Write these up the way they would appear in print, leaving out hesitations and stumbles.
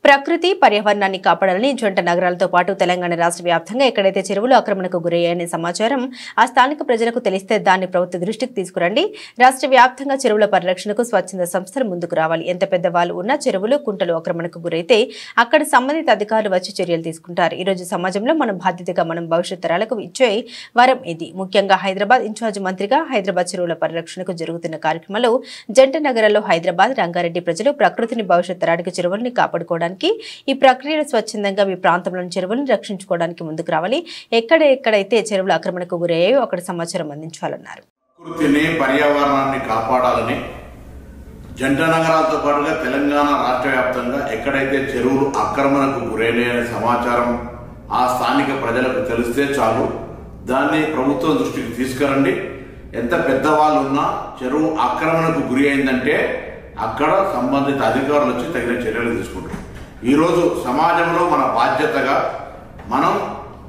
ప్రకృతి పర్యావరణాన్ని కాపాడాలని జంట నగరాలతో పాటు తెలంగాణ రాష్ట్ర వ్యాప్తంగా ఎక్కడైతే చెరువులు ఆక్రమణకు గురయ్యాయనే సమాచారం ఆ స్థానిక ప్రజలకు తెలిస్తే దాన్ని ప్రభుత్వ దృష్టికి తీసుకురండి. రాష్ట్ర వ్యాప్తంగా చెరువుల పరిరక్షణకు స్వచ్ఛంద సంస్థలు ముందుకు రావాలి. ఎంత పెద్దవాళ్ళు ఉన్నా చెరువులు కుంటలు ఆక్రమణకు గురైతే అక్కడ సంబంధిత అధికారులు వచ్చి చర్యలు తీసుకుంటారు. ఈ రోజు సమాజంలో మనం బాధ్యతగా మనం భవిష్యత్ తరాలకు ఇచ్చే వరం ఇది. ముఖ్యంగా హైదరాబాద్ ఇన్ఛార్జ్ మంత్రిగా హైదరాబాద్ చెరువుల పరిరక్షణకు జరుగుతున్న కార్యక్రమంలో జంట నగరాల్లో హైదరాబాద్ రంగారెడ్డి ప్రజలు ప్రకృతిని భవిష్యత్ తరానికి చెరువుల్ని కాపాడుకోవడానికి ఈ ప్రక్రియను స్వచ్ఛందంగా మీ ప్రాంతంలోని చెరువులను రక్షించుకోవడానికి ముందుకు రావాలి. ఎక్కడైతే చెరువుల ఆక్రమణకు గురయ్యాయో అక్కడ సమాచారం అందించాలన్నారు. ప్రకృతిని పర్యావరణాన్ని కాపాడాలని జంట నగరాలతో పాటుగా తెలంగాణ రాష్ట్ర వ్యాప్తంగా ఎక్కడైతే చెరువులు ఆక్రమణకు గురైనాయనే సమాచారం ఆ స్థానిక ప్రజలకు తెలిస్తే చాలు, దాన్ని ప్రభుత్వం దృష్టికి తీసుకురండి. ఎంత పెద్దవాళ్ళు ఉన్నా చెరువు ఆక్రమణకు గురి అయిందంటే అక్కడ సంబంధిత అధికారులు వచ్చి తగిన చర్యలు తీసుకుంటారు. ఈరోజు సమాజంలో మన బాధ్యతగా మనం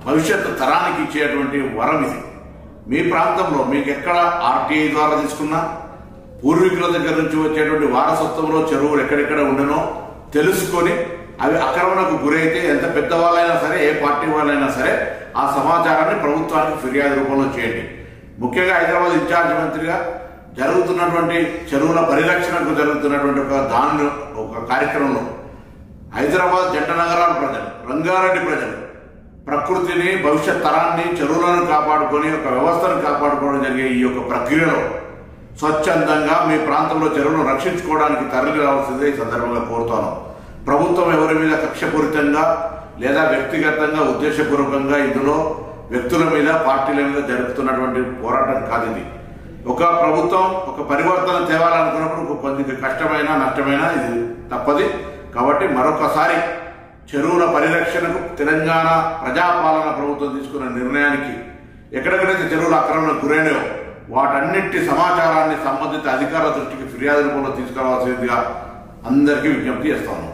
భవిష్యత్తు తరానికి ఇచ్చేటువంటి వరం ఇది. మీ ప్రాంతంలో మీకు ఎక్కడ ఆర్టీఐ ద్వారా తీసుకున్నా, పూర్వీకుల దగ్గర నుంచి వచ్చేటువంటి వారసత్వంలో చెరువులు ఎక్కడెక్కడ ఉండనో తెలుసుకొని అవి ఆక్రమణకు గురైతే ఎంత పెద్దవాళ్ళైనా సరే, ఏ పార్టీ వాళ్ళైనా సరే ఆ సమాచారాన్ని ప్రభుత్వానికి ఫిర్యాదు రూపంలో చేయండి. ముఖ్యంగా హైదరాబాద్ ఇన్ఛార్జ్ మంత్రిగా జరుగుతున్నటువంటి చెరువుల పరిరక్షణకు జరుగుతున్నటువంటి ఒక కార్యక్రమంలో హైదరాబాద్ జంట నగరాల ప్రజలు, రంగారెడ్డి ప్రజలు ప్రకృతిని, భవిష్యత్ తరాన్ని, చెరువులను కాపాడుకొని ఒక వ్యవస్థను కాపాడుకోవడం జరిగే ఈ యొక్క ప్రక్రియలో స్వచ్ఛందంగా మీ ప్రాంతంలో చెరువులను రక్షించుకోవడానికి తరలి రావాల్సిందే ఈ సందర్భంగా కోరుతాను. ప్రభుత్వం ఎవరి మీద కక్షపూరితంగా లేదా వ్యక్తిగతంగా ఉద్దేశపూర్వకంగా ఇందులో వ్యక్తుల మీద, పార్టీల మీద జరుపుతున్నటువంటి పోరాటం కాదు ఇది. ఒక ప్రభుత్వం ఒక పరివర్తన తేవాలనుకున్నప్పుడు కొద్దిగా కష్టమైన నష్టమైన ఇది తప్పది. కాబట్టి మరొకసారి చెరువుల పరిరక్షణకు తెలంగాణ ప్రజాపాలన ప్రభుత్వం తీసుకున్న నిర్ణయానికి ఎక్కడెక్కడైతే చెరువుల ఆక్రమణకు గురైనాయో వాటన్నిటి సమాచారాన్ని సంబంధిత అధికారుల దృష్టికి ఫిర్యాదు రూపంలో తీసుకురావాల్సిందిగా అందరికీ విజ్ఞప్తి చేస్తాను.